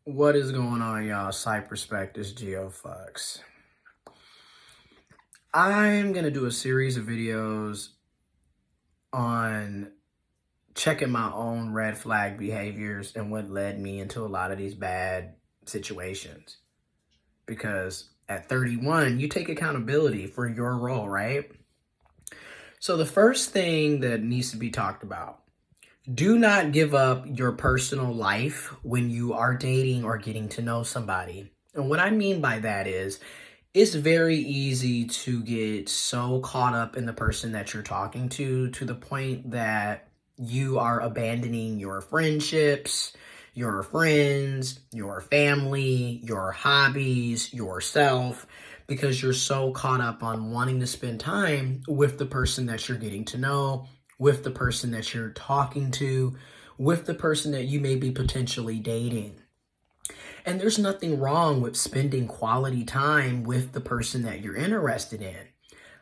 What is going on, y'all? Cyperspectus GeoFox. I'm going to do a series of videos on checking my own red flag behaviors and what led me into a lot of these bad situations. Because at 31, you take accountability for your role, right? So the first thing that needs to be talked about, do not give up your personal life when you are dating or getting to know somebody. And what I mean by that is, it's very easy to get so caught up in the person that you're talking to the point that you are abandoning your friendships, your friends, your family, your hobbies, yourself, because you're so caught up on wanting to spend time with the person that you're getting to know, with the person that you're talking to, with the person that you may be potentially dating. And there's nothing wrong with spending quality time with the person that you're interested in.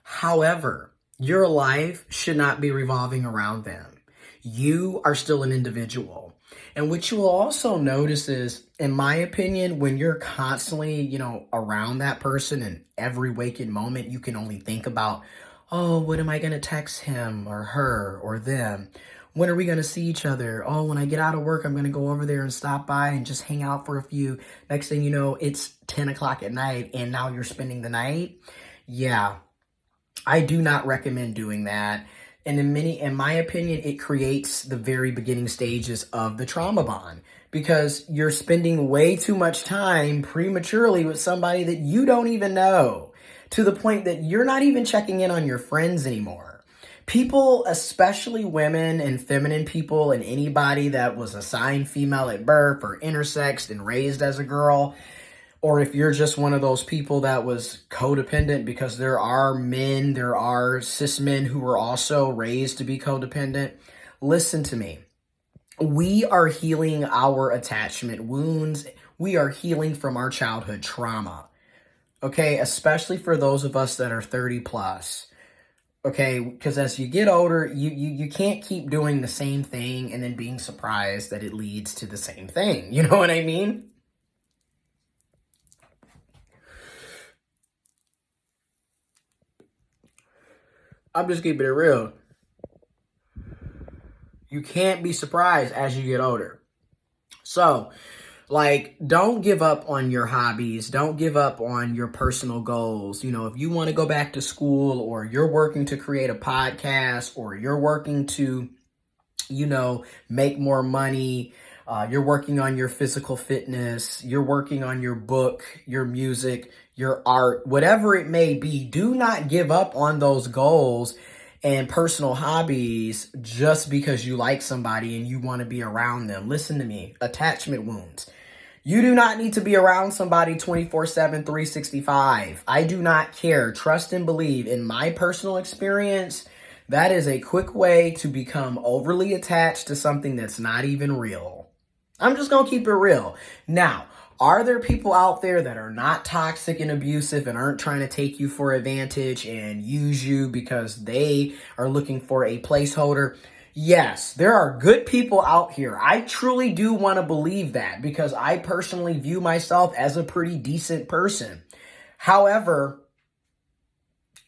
However, your life should not be revolving around them. You are still an individual. And what you will also notice is, in my opinion, when you're constantly, around that person and every waking moment, you can only think about, oh, what am I going to text him or her or them? When are we going to see each other? Oh, when I get out of work, I'm going to go over there and stop by and just hang out for a few. Next thing you know, it's 10 o'clock at night and now you're spending the night. Yeah, I do not recommend doing that. And in my opinion, it creates the very beginning stages of the trauma bond because you're spending way too much time prematurely with somebody that you don't even know, to the point that you're not even checking in on your friends anymore. People, especially women and feminine people and anybody that was assigned female at birth or intersexed and raised as a girl, or if you're just one of those people that was codependent, because there are cis men who were also raised to be codependent. Listen to me. We are healing our attachment wounds. We are healing from our childhood trauma. Okay, especially for those of us that are 30 plus. Okay, because as you get older, you can't keep doing the same thing and then being surprised that it leads to the same thing. You know what I mean? I'm just keeping it real. You can't be surprised as you get older. So, don't give up on your hobbies. Don't give up on your personal goals. If you want to go back to school, or you're working to create a podcast, or you're working to, make more money, you're working on your physical fitness, you're working on your book, your music, your art, whatever it may be, do not give up on those goals and personal hobbies just because you like somebody and you want to be around them. Listen to me, attachment wounds. You do not need to be around somebody 24/7, 365. I do not care. Trust and believe. In my personal experience, that is a quick way to become overly attached to something that's not even real. I'm just going to keep it real. Now, are there people out there that are not toxic and abusive and aren't trying to take you for advantage and use you because they are looking for a placeholder? Yes, there are good people out here. I truly do want to believe that because I personally view myself as a pretty decent person. However,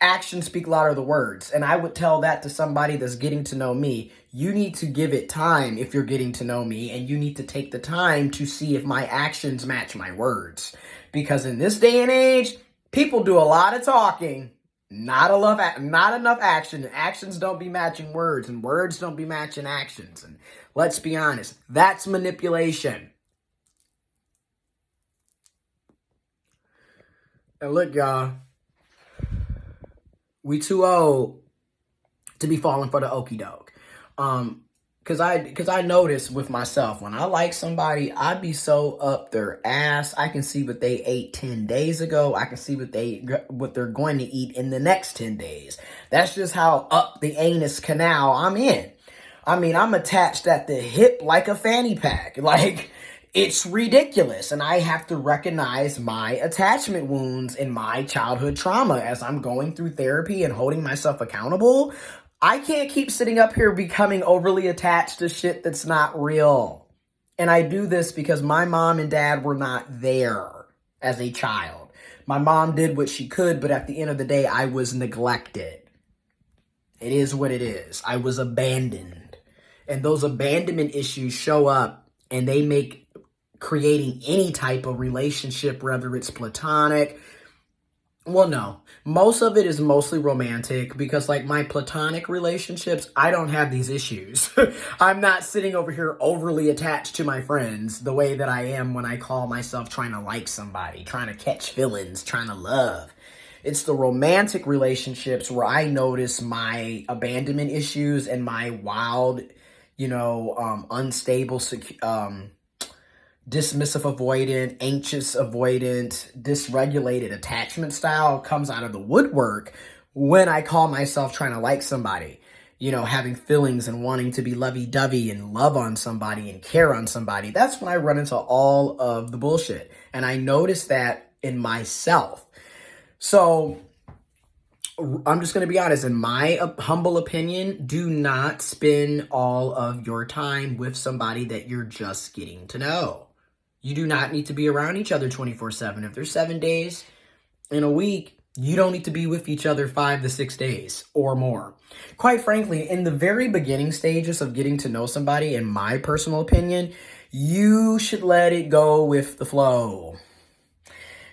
actions speak louder than words. And I would tell that to somebody that's getting to know me. You need to give it time if you're getting to know me, and you need to take the time to see if my actions match my words. Because in this day and age, people do a lot of talking, not enough action. Actions don't be matching words, and words don't be matching actions. And let's be honest, that's manipulation. And look, y'all, we too old to be falling for the okie doke. Cause I notice with myself, when I like somebody, I be so up their ass. I can see what they ate 10 days ago. I can see what they're going to eat in the next 10 days. That's just how up the anus canal I'm in. I mean, I'm attached at the hip like a fanny pack. It's ridiculous. And I have to recognize my attachment wounds and my childhood trauma as I'm going through therapy and holding myself accountable. I can't keep sitting up here becoming overly attached to shit that's not real. And I do this because my mom and dad were not there as a child. My mom did what she could, but at the end of the day, I was neglected. It is what it is. I was abandoned. And those abandonment issues show up and they make creating any type of relationship, whether it's platonic. Well, no, most of it is mostly romantic because, like, my platonic relationships, I don't have these issues. I'm not sitting over here overly attached to my friends the way that I am when I call myself trying to like somebody, trying to catch feelings, trying to love. It's the romantic relationships where I notice my abandonment issues and my wild, unstable, dismissive avoidant, anxious avoidant, dysregulated attachment style comes out of the woodwork when I call myself trying to like somebody, having feelings and wanting to be lovey-dovey and love on somebody and care on somebody. That's when I run into all of the bullshit. And I notice that in myself. So I'm just going to be honest. In my humble opinion, do not spend all of your time with somebody that you're just getting to know. You do not need to be around each other 24/7. If there's 7 days in a week, you don't need to be with each other 5 to 6 days or more. Quite frankly, in the very beginning stages of getting to know somebody, in my personal opinion, you should let it go with the flow.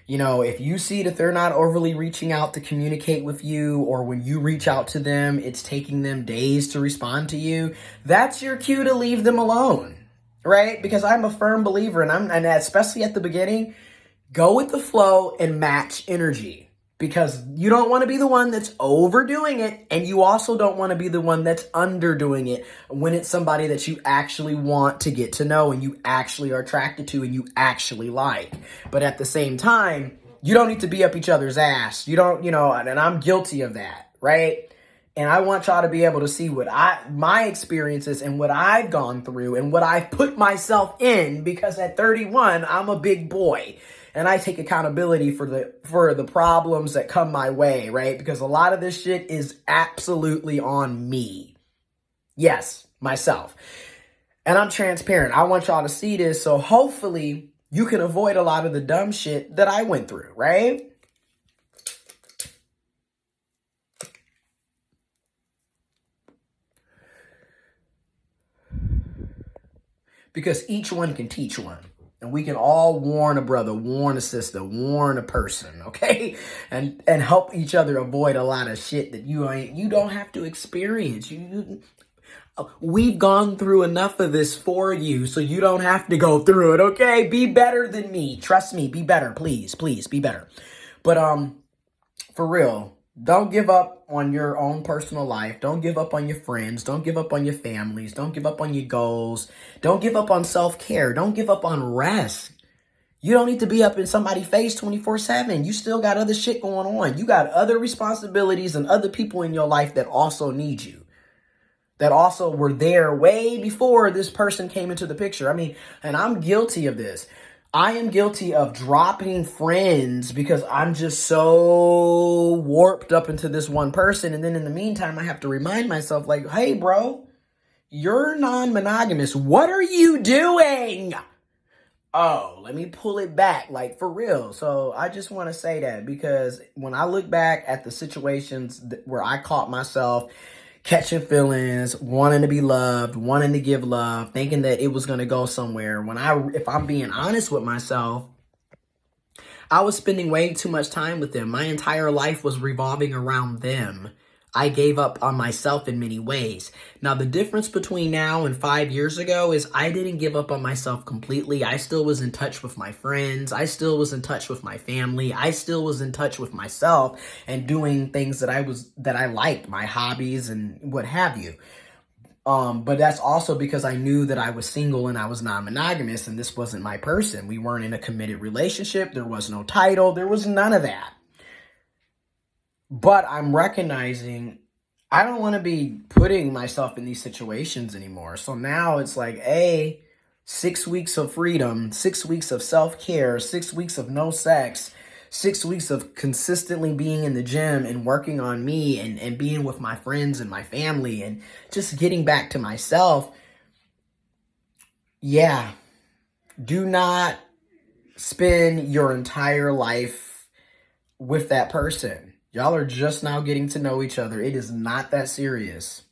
If you see that they're not overly reaching out to communicate with you, or when you reach out to them, it's taking them days to respond to you, that's your cue to leave them alone. Right? Because I'm a firm believer, and especially at the beginning, go with the flow and match energy. Because you don't want to be the one that's overdoing it, and you also don't want to be the one that's underdoing it when it's somebody that you actually want to get to know and you actually are attracted to and you actually like. But at the same time, you don't need to be up each other's ass. You don't, and I'm guilty of that, right? And I want y'all to be able to see my experiences and what I've gone through and what I've put myself in, because at 31, I'm a big boy and I take accountability for the problems that come my way, right? Because a lot of this shit is absolutely on me. Yes, myself. And I'm transparent. I want y'all to see this, so hopefully you can avoid a lot of the dumb shit that I went through, right? Because each one can teach one. And we can all warn a brother, warn a sister, warn a person, okay? And help each other avoid a lot of shit that you don't have to experience. We've gone through enough of this for you, so you don't have to go through it, okay? Be better than me. Trust me, be better. Please, be better. But for real, don't give up on your own personal life. Don't give up on your friends. Don't give up on your families. Don't give up on your goals. Don't give up on self-care. Don't give up on rest. You don't need to be up in somebody's face 24/7. You still got other shit going on. You got other responsibilities and other people in your life that also need you, that also were there way before this person came into the picture. I mean, and I'm guilty of this. I am guilty of dropping friends because I'm just so warped up into this one person. And then in the meantime, I have to remind myself, like, hey, bro, you're non-monogamous. What are you doing? Oh, let me pull it back, like, for real. So I just want to say that, because when I look back at the situations where I caught myself catching feelings, wanting to be loved, wanting to give love, thinking that it was going to go somewhere, if I'm being honest with myself, I was spending way too much time with them. My entire life was revolving around them. I gave up on myself in many ways. Now, the difference between now and 5 years ago is I didn't give up on myself completely. I still was in touch with my friends. I still was in touch with my family. I still was in touch with myself and doing things that I liked, my hobbies and what have you. But that's also because I knew that I was single and I was non-monogamous, and this wasn't my person. We weren't in a committed relationship. There was no title. There was none of that. But I'm recognizing I don't want to be putting myself in these situations anymore. So now it's like, 6 weeks of freedom, 6 weeks of self-care, 6 weeks of no sex, 6 weeks of consistently being in the gym and working on me and being with my friends and my family and just getting back to myself. Yeah, Do not spend your entire life with that person. Y'all are just now getting to know each other. It is not that serious.